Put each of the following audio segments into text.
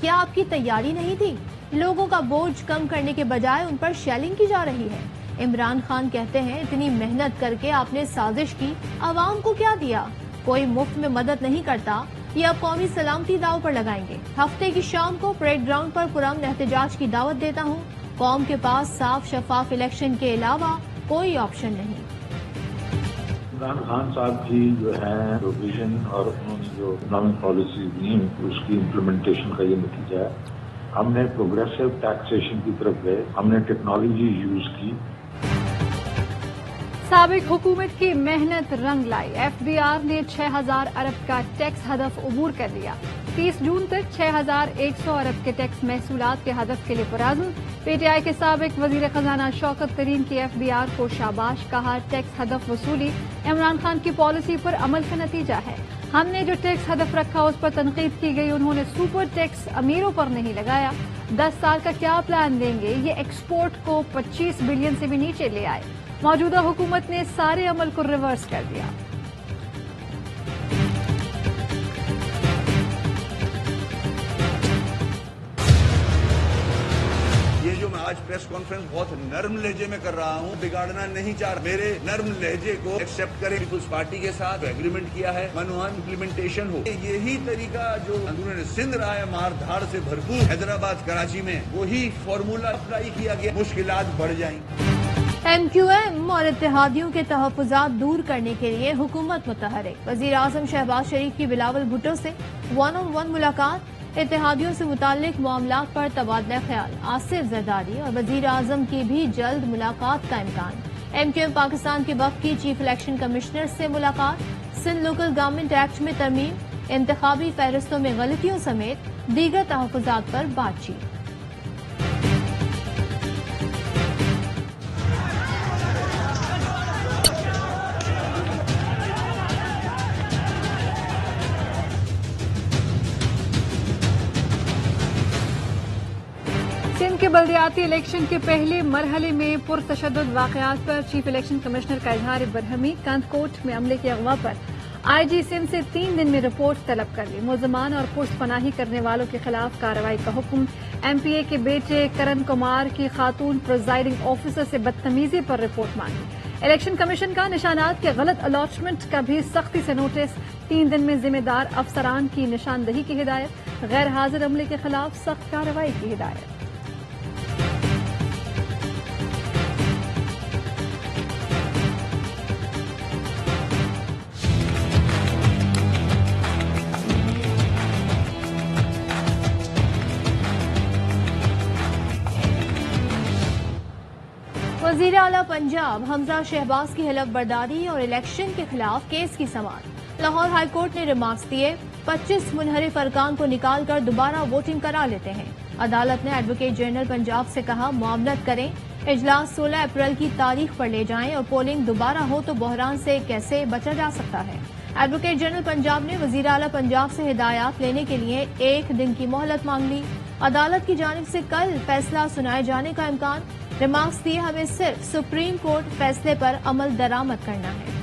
کیا آپ کی تیاری نہیں تھی؟ لوگوں کا بوجھ کم کرنے کے بجائے ان پر شیلنگ کی جا رہی ہے۔ عمران خان کہتے ہیں اتنی محنت کر کے آپ نے سازش کی، عوام کو کیا دیا؟ کوئی مفت میں مدد نہیں کرتا، یہ اب قومی سلامتی داؤ پر لگائیں گے۔ ہفتے کی شام کو پریڈ گراؤنڈ پر پرامن احتجاج کی دعوت دیتا ہوں۔ قوم کے پاس صاف شفاف الیکشن کے علاوہ کوئی آپشن نہیں۔ عمران خان صاحب کی جو ہے ویژن اور انہوں نے جو اکنامک پالیسی دی اس کی امپلیمنٹیشن کا یہ نتیجہ ہے۔ ہم نے پروگریسو ٹیکسیشن کی طرف گئے، ہم نے ٹیکنالوجی یوز کی۔ سابق حکومت کی محنت رنگ لائی، ایف بی آر نے 6,000 ارب کا ٹیکس ہدف عبور کر لیا۔ 30 جون تک 6,100 ارب کے ٹیکس محصولات کے ہدف کے لیے پرعزم۔ پی ٹی آئی کے سابق وزیر خزانہ شوکت ترین کی ایف بی آر کو شاباش، کہا ٹیکس ہدف وصولی عمران خان کی پالیسی پر عمل کا نتیجہ ہے۔ ہم نے جو ٹیکس ہدف رکھا اس پر تنقید کی گئی، انہوں نے سپر ٹیکس امیروں پر نہیں لگایا۔ 10 سال کا کیا پلان دیں گے؟ یہ ایکسپورٹ کو 25 بلین سے بھی نیچے لے آئے۔ موجودہ حکومت نے سارے عمل کو ریورس کر دیا۔ یہ جو میں آج پریس کانفرنس بہت نرم لہجے میں کر رہا ہوں، بگاڑنا نہیں چاہ رہا، میرے نرم لہجے کو ایکسپٹ کریں۔ پیپلز پارٹی کے ساتھ ایگریمنٹ کیا ہے، منوہان امپلیمنٹیشن ہو۔ یہی طریقہ جو اندرون سندھ رہا ہے مار دھاڑ سے بھرپور حیدرآباد کراچی میں، وہی فارمولہ اپلائی کیا گیا، مشکلات بڑھ جائیں۔ ایم کیو ایم اور اتحادیوں کے تحفظات دور کرنے کے لیے حکومت متحرک۔ وزیر اعظم شہباز شریف کی بلاول بھٹو سے 1-on-1 ملاقات، اتحادیوں سے متعلق معاملات پر تبادلہ خیال۔ آصف زرداری اور وزیر اعظم کی بھی جلد ملاقات کا امکان۔ ایم کیو ایم پاکستان کے وفد کی چیف الیکشن کمشنر سے ملاقات۔ سندھ لوکل گورنمنٹ ایکٹ میں ترمیم، انتخابی فہرستوں میں غلطیوں سمیت دیگر تحفظات پر بات چیت۔ سندھ کے بلدیاتی الیکشن کے پہلے مرحلے میں پرتشدد واقعات پر چیف الیکشن کمشنر کا اظہار برہمی۔ کند کوٹ میں عملے کے اغوا پر آئی جی سندھ سے 3 دن میں رپورٹ طلب کر لی۔ ملزمان اور پشت پناہی کرنے والوں کے خلاف کارروائی کا حکم۔ ایم پی اے کے بیٹے کرن کمار کی خاتون پریزائڈنگ آفیسر سے بدتمیزی پر رپورٹ مانگی۔ الیکشن کمیشن کا نشانات کے غلط الاٹمنٹ کا بھی سختی سے نوٹس۔ 3 دن میں ذمہ دار افسران کی نشاندہی کی ہدایت۔ غیر حاضر عملے کے خلاف سخت کارروائی کی ہدایت۔ وزیر اعلیٰ پنجاب حمزہ شہباز کی حلف برداری اور الیکشن کے خلاف کیس کی سماعت۔ لاہور ہائی کورٹ نے ریمارکس دیے، 25 منحرف ارکان کو نکال کر دوبارہ ووٹنگ کرا لیتے ہیں۔ عدالت نے ایڈوکیٹ جنرل پنجاب سے کہا معاملت کریں، اجلاس 16 اپریل کی تاریخ پر لے جائیں اور پولنگ دوبارہ ہو تو بحران سے کیسے بچا جا سکتا ہے۔ ایڈوکیٹ جنرل پنجاب نے وزیر اعلیٰ پنجاب سے ہدایات لینے کے لیے 1 دن کی مہلت مانگ لی۔ عدالت کی جانب سے کل فیصلہ سنائے جانے کا امکان۔ ریمارکس دیے، ہمیں صرف سپریم کورٹ فیصلے پر عمل درآمد کرنا ہے۔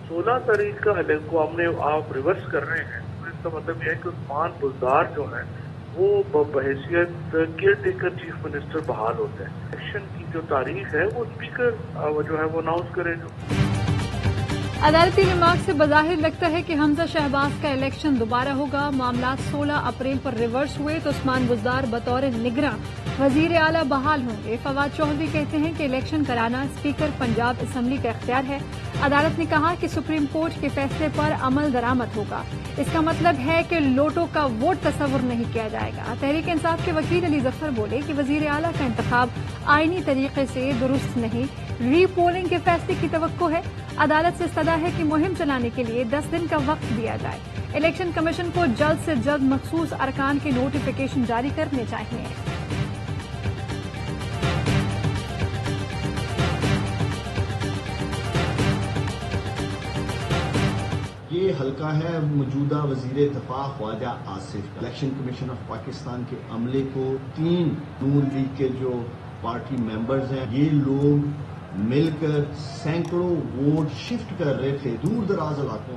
16 تاریخ کا الیکشن کو ہم نے آپ ریورس کر رہے ہیں، اس کا مطلب یہ ہے کہ عثمان بزدار جو ہیں وہ بحیثیت کیئر ٹیکر چیف منسٹر بحال ہوتے ہیں۔ الیکشن کی جو تاریخ ہے وہ اسپیکر جو ہے وہ اناؤنس کرے گا۔ عدالتی ریمارک سے بظاہر لگتا ہے کہ حمزہ شہباز کا الیکشن دوبارہ ہوگا۔ معاملات 16 اپریل پر ریورس ہوئے تو عثمان بزدار بطور نگراں وزیر اعلیٰ بحال ہوں گے۔ فواد چوہدری کہتے ہیں کہ الیکشن کرانا اسپیکر پنجاب اسمبلی کا اختیار ہے۔ عدالت نے کہا کہ سپریم کورٹ کے فیصلے پر عمل درآمد ہوگا۔ اس کا مطلب ہے کہ لوٹوں کا ووٹ تصور نہیں کیا جائے گا۔ تحریک انصاف کے وکیل علی ظفر بولے کہ وزیر اعلیٰ کا انتخاب آئینی طریقے سے درست نہیں، ری پولنگ کے فیصلے کی توقع ہے۔ عدالت سے استدعا ہے کہ مہم چلانے کے لیے 10 دن کا وقت دیا جائے۔ الیکشن کمیشن کو جلد سے جلد مخصوص ارکان کے نوٹیفیکیشن جاری کرنے چاہیے۔ یہ حلقہ ہے موجودہ وزیر دفاع خواجہ آصف کا۔ الیکشن کمیشن آف پاکستان کے عملے کو 3 نون لیگ کے جو پارٹی ممبرز ہیں، یہ لوگ مل کر سینکڑوں ووٹ شفٹ کر رہے تھے دور دراز علاقوں۔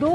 $2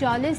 40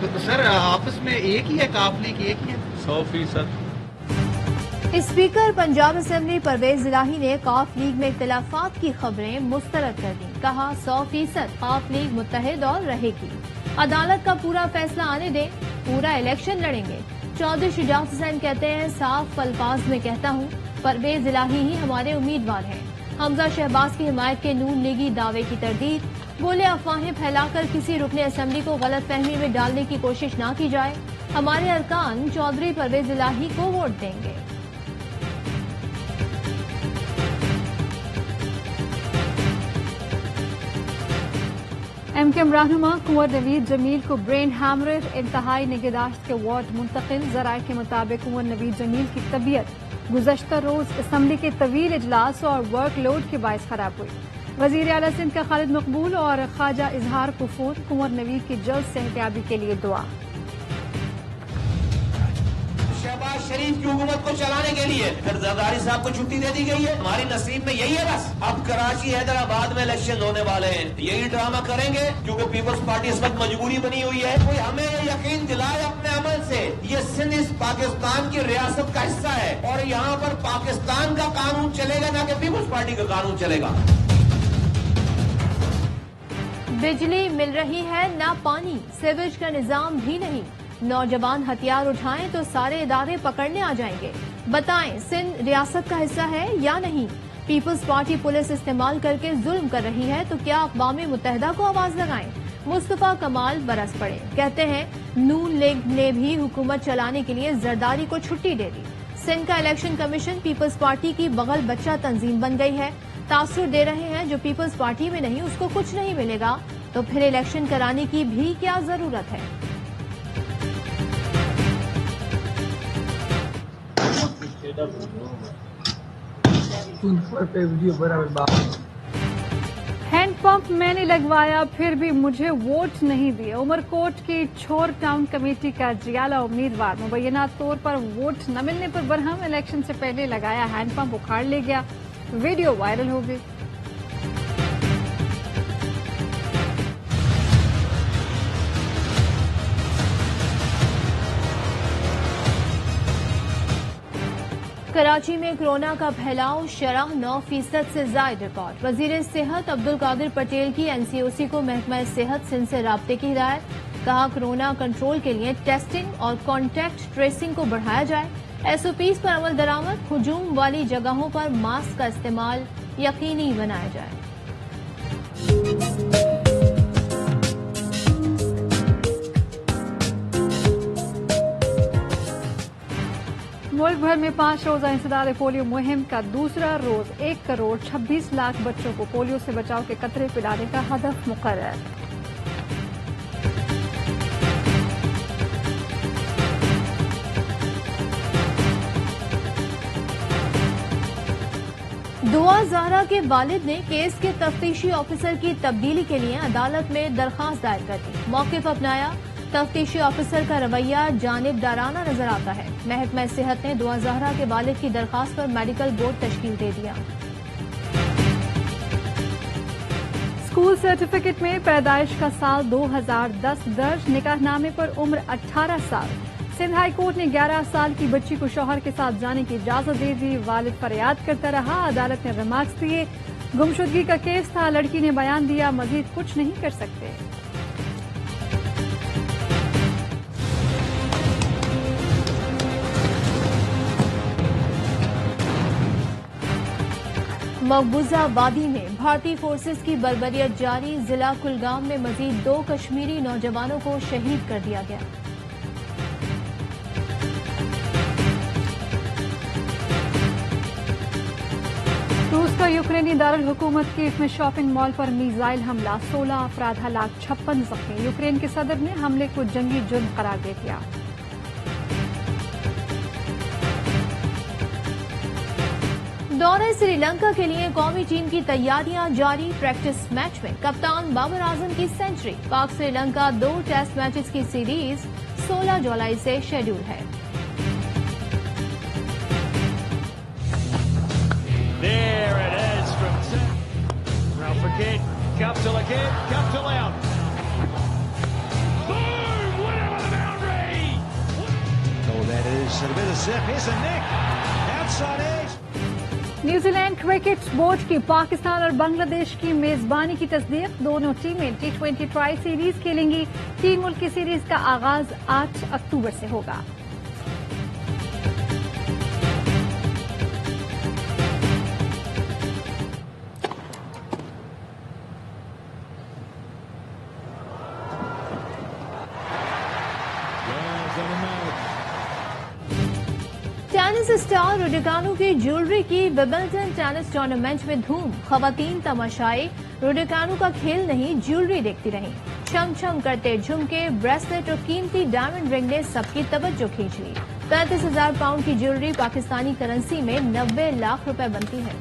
تو سر آپس میں ایک ہی ہے کاف لیگ ایک ہی ہے 100%. اسپیکر پنجاب اسمبلی پرویز الہی نے قاف لیگ میں اختلافات کی خبریں مسترد کر دیں. کہا 100% قاف لیگ متحد اور رہے گی. عدالت کا پورا فیصلہ آنے دیں, پورا الیکشن لڑیں گے. چودھری شجاعت حسین کہتے ہیں صاف الفاظ میں کہتا ہوں پرویز الہی ہی ہمارے امیدوار ہیں. حمزہ شہباز کی حمایت کے نون لیگی دعوے کی تردید. بولے افواہیں پھیلا کر کسی رکن اسمبلی کو غلط فہمی میں ڈالنے کی کوشش نہ کی جائے. ہمارے ارکان چودھری پرویز الہی کو ووٹ دیں گے. ایم کیو ایم رہنما کنور نوید جمیل کو برین ہیمریج انتہائی نگہداشت کے وارڈ منتقل. ذرائع کے مطابق کنور نوید جمیل کی طبیعت گزشتہ روز اسمبلی کے طویل اجلاس اور ورک لوڈ کے باعث خراب ہوئی. وزیر اعلی سندھ کا خالد مقبول اور خواجہ اظہار کو فون. کنور نوید کی جلد صحتیابی کے لیے دعا. شہباز شریف کی حکومت کو چلانے کے لیے پھر زرداری صاحب کو چھٹی دے دی گئی ہے. ہماری نصیب میں یہی ہے بس. اب کراچی حیدرآباد میں الیکشن ہونے والے ہیں, یہی ڈرامہ کریں گے کیونکہ پیپلز پارٹی اس وقت مجبوری بنی ہوئی ہے. کوئی ہمیں یہ یقین دلائے اپنے عمل سے یہ سندھ اس پاکستان کی ریاست کا حصہ ہے اور یہاں پر پاکستان کا قانون چلے گا نہ کہ پیپلز پارٹی کا قانون چلے گا. بجلی مل رہی ہے نہ پانی, سیویج کا نظام بھی نہیں. نوجوان ہتھیار اٹھائیں تو سارے ادارے پکڑنے آ جائیں گے. بتائیں سندھ ریاست کا حصہ ہے یا نہیں؟ پیپلز پارٹی پولیس استعمال کر کے ظلم کر رہی ہے تو کیا اقوام متحدہ کو آواز لگائیں؟ مصطفیٰ کمال برس پڑے, کہتے ہیں نون لیگ نے بھی حکومت چلانے کے لیے زرداری کو چھٹی دے دی. سندھ کا الیکشن کمیشن پیپلز پارٹی کی بغل بچہ تنظیم بن گئی ہے. تاثر دے رہے ہیں جو پیپلز پارٹی میں نہیں اس کو کچھ نہیں ملے گا, تو پھر الیکشن کرانے کی بھی کیا ضرورت ہے؟ ہینڈ پمپ میں نے لگوایا پھر بھی مجھے ووٹ نہیں دیے. عمرکوٹ کی چھور ٹاؤن کمیٹی کا جیالہ امیدوار مبینہ طور پر ووٹ نہ ملنے پر برہم. الیکشن سے پہلے لگایا ہینڈ پمپ اکھاڑ لے گیا. ویڈیو وائرل ہو گئی. کراچی میں کورونا کا پھیلاؤ شرح 9% سے زائد ریکارڈ. وزیر صحت عبدالقادر پٹیل کی این سی او سی کو محکمہ صحت سندھ سے رابطے کی ہدایت. کہا کورونا کنٹرول کے لیے ٹیسٹنگ اور کانٹیکٹ ٹریسنگ کو بڑھایا جائے. ایس او پیز پر عمل درآمد. ہجوم والی جگہوں پر ماسک کا استعمال یقینی بنایا جائے. ملک بھر میں 5 روزہ انسداد پولیو مہم کا دوسرا روز 1,26,00,000 بچوں کو پولیو سے بچاؤ کے قطرے پلانے کا ہدف مقرر. دعا زہرا کے والد نے کیس کے تفتیشی آفیسر کی تبدیلی کے لیے عدالت میں درخواست دائر کر دی. موقف اپنایا. تفتیشی آفیسر کا رویہ جانبدارانہ نظر آتا ہے. محکمہ صحت نے دعا زہرا کے والد کی درخواست پر میڈیکل بورڈ تشکیل دے دیا. اسکول سرٹیفکیٹ میں پیدائش کا سال 2010 درج. نکاح نامے پر عمر 18 سال. سندھ ہائی کورٹ نے 11 سال کی بچی کو شوہر کے ساتھ جانے کی اجازت دے دی. والد فریاد کرتا رہا. عدالت نے ریمارکس دیے. گمشدگی کا کیس تھا. لڑکی نے بیان دیا مزید کچھ نہیں کر سکتے. مقبوضہ وادی میں بھارتی فورسز کی بربریت جاری. ضلع کلگام میں مزید 2 کشمیری نوجوانوں کو شہید کر دیا گیا. روس کا یوکرینی دارالحکومت کیف میں شاپنگ مال پر میزائل حملہ. 16 افراد ہلاک, 56 زخمی. یوکرین کے صدر نے حملے کو جنگی جرم قرار دے دیا. دورہ سری لنکا کے لیے قومی ٹیم کی تیاریاں جاری. پریکٹس میچ میں کپتان بابر اعظم کی سینچری. پاک سری لنکا 2 ٹیسٹ میچز کی سیریز 16 جولائی سے شیڈول ہے. Cup to the kid, cup to Leon. Boom! What a New Zealand cricket board کی پاکستان اور بنگلہ دیش کی میزبانی کی تصدیق. دونوں ٹیمیں T20 ٹرائی سیریز کھیلیں گی. 3 ملکی سیریز کا آغاز 8 اکتوبر سے ہوگا. ٹینس اسٹار روڈیکانو کی جیولری کی ومبلڈن ٹینس ٹورنامنٹ میں دھوم. خواتین تماشائی روڈیکانو کا کھیل نہیں جیولری دیکھتی رہیں. چھم چھم کرتے جھمکے، بریسلیٹ اور قیمتی ڈائمنڈ رنگ نے سب کی توجہ کھینچ لی. 35,000 پاؤنڈ کی جیولری پاکستانی کرنسی میں 90 لاکھ روپے بنتی ہے.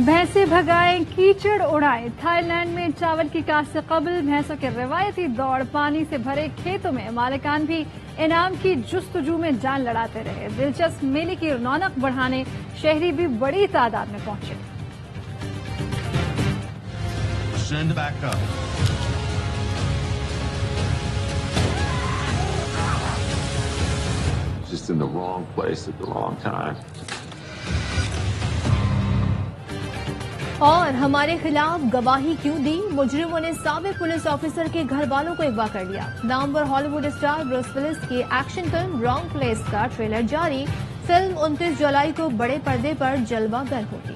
بھینسیں بھگائیں کیچڑ اڑائے. تھائی لینڈ میں چاول کی کاشت سے قبل بھینسوں کے روایتی دوڑ. پانی سے بھرے کھیتوں میں مالکان بھی انعام کی جستجو میں جان لڑاتے رہے. دلچسپ میلے کی رونق بڑھانے شہری بھی بڑی تعداد میں پہنچے. Just in the wrong place at the wrong time. اور ہمارے خلاف گواہی کیوں دی؟ مجرموں نے سابق پولیس آفیسر کے گھر والوں کو اغوا کر لیا. نامور ہالی ووڈ اسٹار بروس ولس کی ایکشن فلم رانگ پلیس کا ٹریلر جاری. فلم 29 جولائی کو بڑے پردے پر جلوہ گر ہوگی.